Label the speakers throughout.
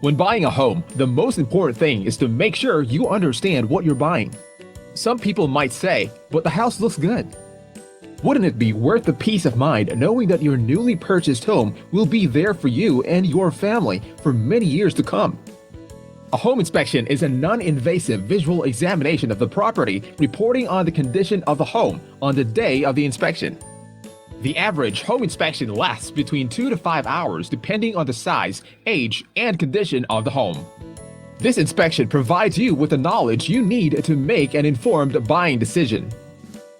Speaker 1: When buying a home, the most important thing is to make sure you understand what you're buying. Some people might say, but the house looks good. Wouldn't it be worth the peace of mind knowing that your newly purchased home will be there for you and your family for many years to come? A home inspection is a non-invasive visual examination of the property, reporting on the condition of the home on the day of the inspection. The average home inspection lasts between 2 to 5 hours depending on the size, age, and condition of the home. This inspection provides you with the knowledge you need to make an informed buying decision.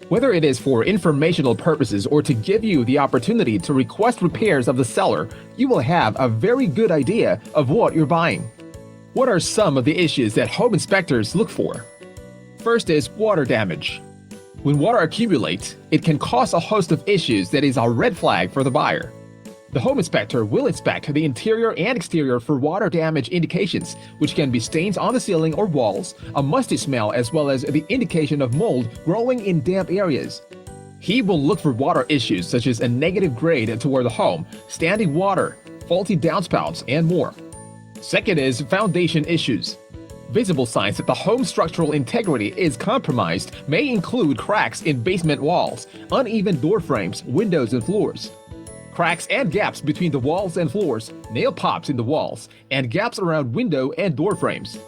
Speaker 1: Whether it is for informational purposes or to give you the opportunity to request repairs of the seller, you will have a very good idea of what you're buying. What are some of the issues that home inspectors look for? First is water damage. When water accumulates, it can cause a host of issues that is a red flag for the buyer. The home inspector will inspect the interior and exterior for water damage indications, which can be stains on the ceiling or walls, a musty smell, as well as the indication of mold growing in damp areas. He will look for water issues such as a negative grade toward the home, standing water, faulty downspouts, and more. Second is foundation issues. Visible signs that the home's structural integrity is compromised may include cracks in basement walls, uneven door frames, windows, and floors. Cracks and gaps between the walls and floors, nail pops in the walls, and gaps around window and door frames.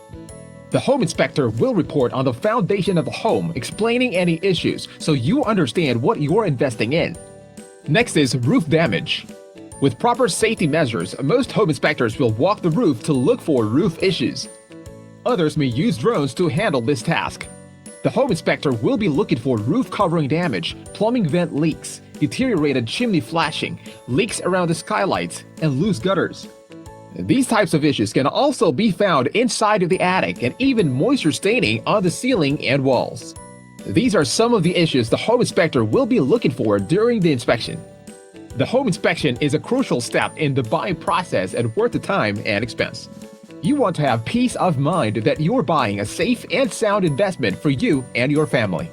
Speaker 1: The home inspector will report on the foundation of the home, explaining any issues so you understand what you're investing in. Next is roof damage. With proper safety measures, most home inspectors will walk the roof to look for roof issues. Others may use drones to handle this task. The home inspector will be looking for roof covering damage, plumbing vent leaks, deteriorated chimney flashing, leaks around the skylights, and loose gutters. These types of issues can also be found inside of the attic and even moisture staining on the ceiling and walls. These are some of the issues the home inspector will be looking for during the inspection. The home inspection is a crucial step in the buying process and worth the time and expense. You want to have peace of mind that you're buying a safe and sound investment for you and your family.